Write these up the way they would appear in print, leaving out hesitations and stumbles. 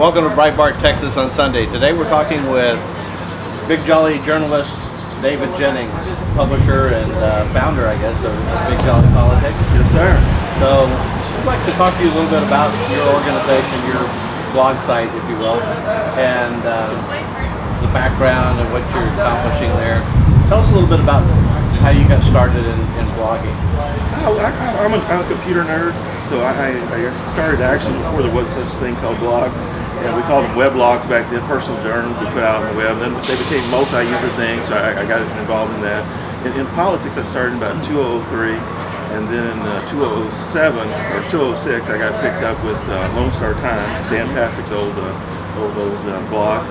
Welcome to Breitbart Texas on Sunday. Today we're talking with Big Jolly journalist David Jennings, publisher and founder, I guess, of BigJollyPolitics. Yes, sir. So I'd like to talk to you a little bit about your organization, your blog site, if you will, and the background and what you're accomplishing there. Tell us a little bit about how you got started in blogging. I'm a computer nerd, so I started actually before there was such a thing called blogs. And we called them weblogs back then, personal journals we put out on the web. Then they became multi-user things, so I got involved in that. In politics, I started in about 2003, and then in 2007 or 2006, I got picked up with Lone Star Times, Dan Patrick's old blog.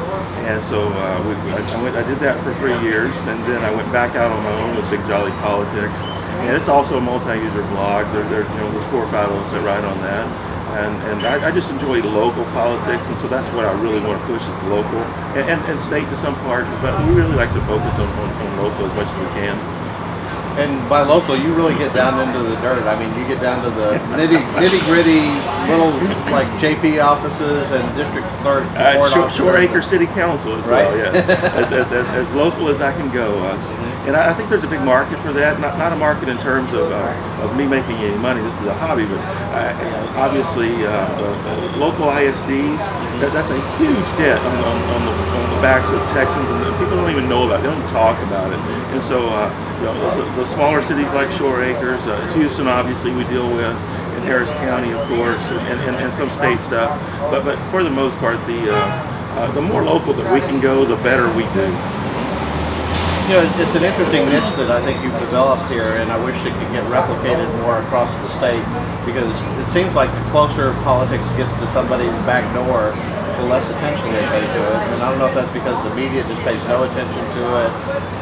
And so I did that for 3 years, and then I went back out on my own with BigJollyPolitics. And it's also a multi-user blog. There's 4 or 5 of us that write on that. And I just enjoy local politics, and so that's what I really want to push is local and state to some part, but we really like to focus on local as much as we can. And by local, you really get down into the dirt. I mean, you get down to the nitty-gritty little, like, JP offices and district clerk offices. Shore Acre City Council as well, yeah. as local as I can go. And I think there's a big market for that. Not a market in terms of me making any money. This is a hobby, but obviously local ISDs, that's a huge debt on the backs of Texans, and people don't even know about it. They don't talk about it. And so the smaller cities like Shore Acres, Houston obviously we deal with, and Harris County of course, and some state stuff. But for the most part, the more local that we can go, the better we do. You know, it's an interesting niche that I think you've developed here, and I wish it could get replicated more across the state, because it seems like the closer politics gets to somebody's back door, the less attention they pay to it. And I don't know if that's because the media just pays no attention to it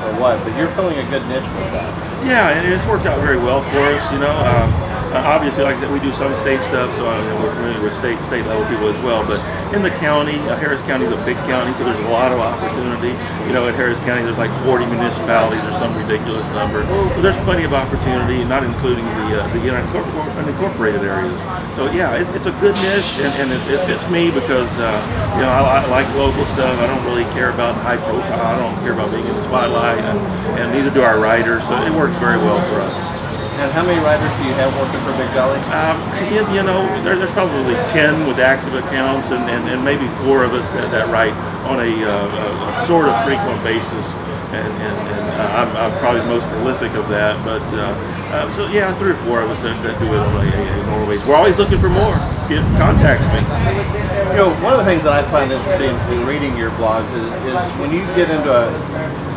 or what, but you're filling a good niche with that. Yeah, and it's worked out very well for us, obviously, like we do some state stuff, so we're familiar with state level people as well. But in the county, Harris County is a big county, so there's a lot of opportunity. In Harris County, there's like 40 municipalities or some ridiculous number. So there's plenty of opportunity, not including the unincorporated areas. So yeah, it's a good niche, and it fits me because I like local stuff. I don't really care about high profile. I don't care about being in the spotlight, and neither do our writers. So it works very well for us. And how many writers do you have working for Big Jolly? There's probably 10 with active accounts, and maybe 4 of us that write on a sort of frequent basis. And I'm probably the most prolific of that. But so yeah, 3 or 4 of us that do it on a normal basis. We're always looking for more. Contact me. One of the things that I find interesting in reading your blogs is when you get into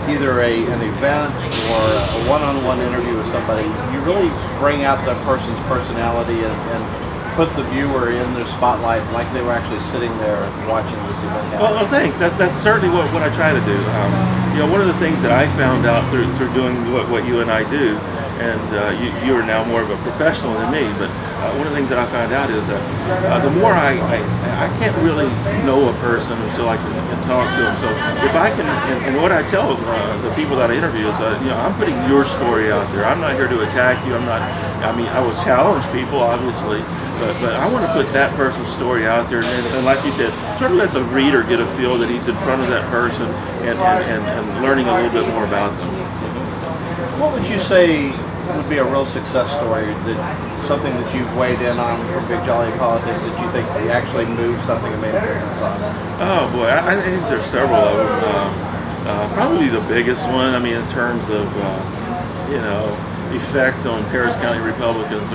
either an event or a one-on-one interview with somebody, you really bring out that person's personality and put the viewer in their spotlight like they were actually sitting there watching this event happen. Well, thanks. That's certainly what I try to do. One of the things that I found out through doing what you and I do, and you are now more of a professional than me, but one of the things that I found out is that the more I can't really know a person until I can talk to them. So if I can, and what I tell the people that I interview is, I'm putting your story out there. I'm not here to attack you. I will challenge people, obviously, but I want to put that person's story out there, and like you said, sort of let the reader get a feel that he's in front of that person and learning a little bit more about them. What would you say would be a real success story, something that you've weighed in on from BigJollyPolitics that you think actually moved something and made a difference on? Oh boy, I think there's several of them. Probably the biggest one, in terms of effect on Harris County Republicans,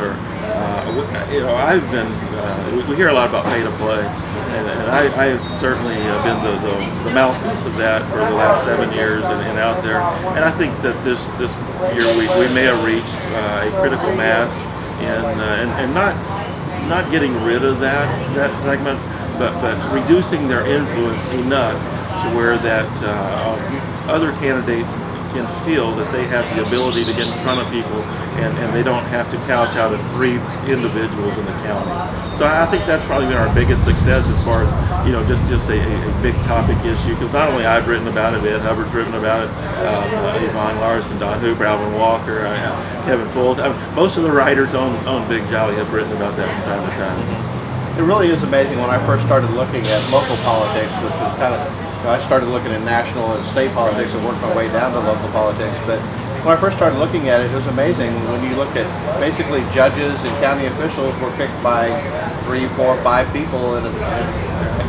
we hear a lot about pay to play, and I've certainly been the mouthpiece of that for the last 7 years and out there. And I think that this year we may have reached a critical mass and not getting rid of that segment, but reducing their influence enough to where that other candidates can feel that they have the ability to get in front of people, and they don't have to couch out of 3 individuals in the county. So I think that's probably been our biggest success as far as just a big topic issue, because not only I've written about it, Ed Hubbard's written about it, Yvonne Larson, Don Hooper, Alvin Walker, Kevin Fulton. Most of the writers on Big Jolly have written about that from time to time. it really is amazing. When I first started looking at local politics, which was kind of, I started looking at national and state politics and worked my way down to local politics. But when I first started looking at it, it was amazing when you look at basically judges and county officials were picked by 3, 4, 5 people in a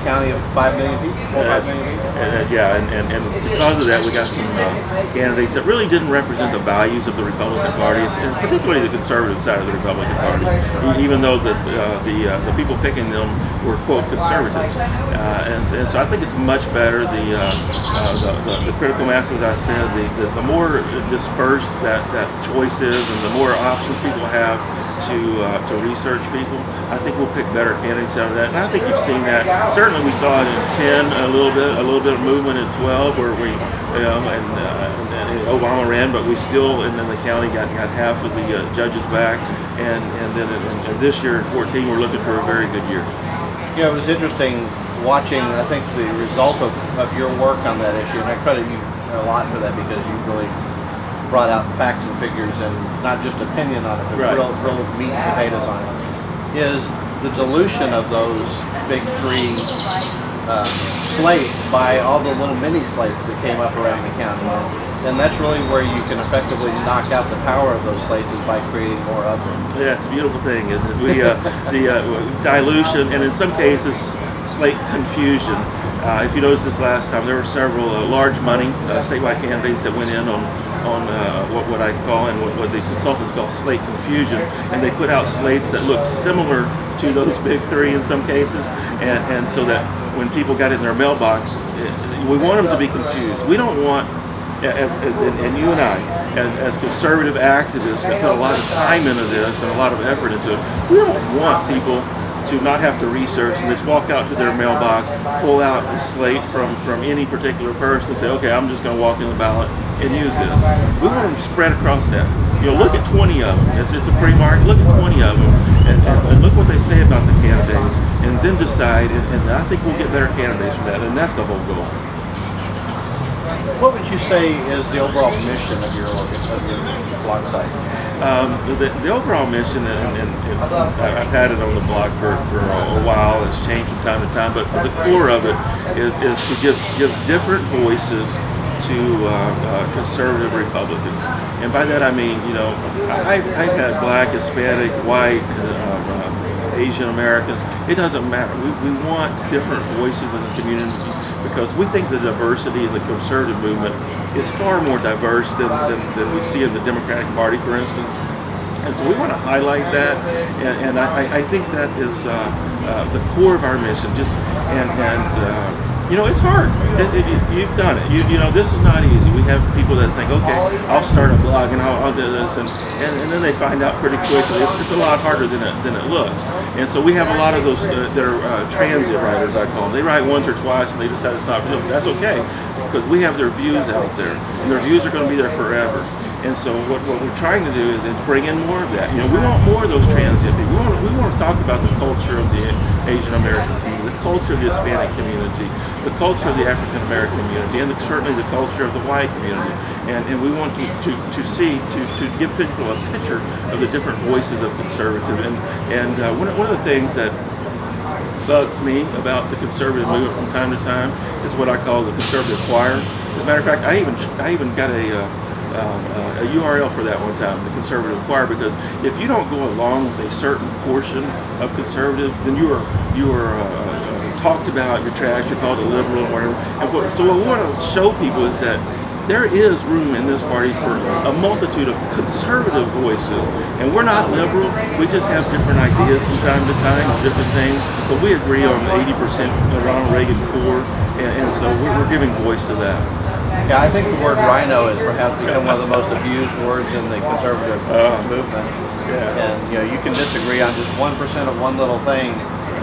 county of 5 million people, 4 or 5 million people. And because of that, we got some candidates that really didn't represent the values of the Republican Party, and particularly the conservative side of the Republican Party, even though the people picking them were, quote, conservatives. And so I think it's much better, the critical mass, as I said, the more dispersed that choice is, and the more options people have to research people, I think we'll pick better candidates out of that. And I think you've seen that. Certainly we saw it in 10 a little bit of movement in 12 where we, and Obama ran, but we still, and then the county got half of the judges back, and then in this year in 14 we're looking for a very good year. It was interesting watching, I think, the result of your work on that issue, and I credit you a lot for that because you really brought out facts and figures and not just opinion on it, but real meat and potatoes on it, is the dilution of those big 3 slates by all the little mini slates that came up around the county. And that's really where you can effectively knock out the power of those slates, is by creating more of them. Yeah, it's a beautiful thing, isn't it? The dilution, and in some cases, slate confusion. If you noticed this last time, there were several large money statewide candidates that went in on what I call, and what the consultants call, slate confusion, and they put out slates that looked similar to those big 3 in some cases, and so that when people got in their mailbox, we want them to be confused. We don't want, and you and I, as conservative activists that put a lot of time into this and a lot of effort into it, we don't want people to not have to research and just walk out to their mailbox, pull out a slate from any particular person and say, okay, I'm just going to walk in the ballot and use this. We want them to spread across that. Look at 20 of them. It's a free market. Look at 20 of them and look what they say about the candidates, and then decide, and I think we'll get better candidates from that, and that's the whole goal. What would you say is the overall mission of your blog site? The overall mission, and I've had it on the blog for a while. It's changed from time to time, but the core of it is to give different voices to conservative Republicans. And by that I mean, I've had Black, Hispanic, white, Asian Americans. It doesn't matter. We want different voices in the community, because we think the diversity in the conservative movement is far more diverse than we see in the Democratic Party, for instance. And so we want to highlight that, and I think that is the core of our mission. It's hard. You've done it. This is not easy. We have people that think, okay, I'll start a blog and I'll do this, and then they find out pretty quickly it's a lot harder than it looks. And so we have a lot of those that are transit writers, I call them. They write once or twice and they decide it's not for them. That's okay, because we have their views out there, and their views are going to be there forever. And so what we're trying to do is bring in more of that. We want more of those transient people. We want to talk about the culture of the Asian American community, the culture of the Hispanic community, the culture of the African American community, and certainly the culture of the white community. And we want to give people a picture of the different voices of conservative. And one of the things that bugs me about the conservative movement from time to time is what I call the conservative choir. As a matter of fact, I even got a URL for that one time, the conservative choir, because if you don't go along with a certain portion of conservatives, then you are talked about, you're trashed, you're called a liberal or whatever. So what we want to show people is that there is room in this party for a multitude of conservative voices, and we're not liberal. We just have different ideas from time to time on different things, but we agree on 80% of Ronald Reagan core, and so we're giving voice to that. Yeah, I think the word rhino has perhaps become one of the most abused words in the conservative movement. Yeah. And you can disagree on just 1% of one little thing,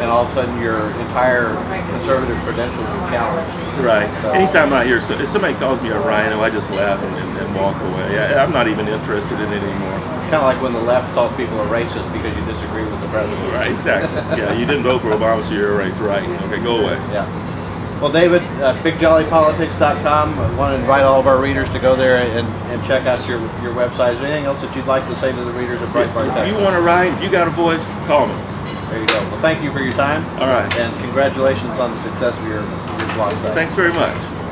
and all of a sudden your entire conservative credentials are challenged. Right. So, anytime I hear if somebody calls me a rhino, I just laugh and walk away. I'm not even interested in it anymore. Kind of like when the left calls people a racist because you disagree with the president. Right. Exactly. Yeah. You didn't vote for Obama, so you're a racist. Right. Okay. Go away. Yeah. Well, David, BigJollyPolitics.com. I want to invite all of our readers to go there and check out your website. Is there anything else that you'd like to say to the readers of Breitbart Texas? If you want to write, if you got a voice, call me. There you go. thank you for your time. All right. And congratulations on the success of your blog site. Thanks very much.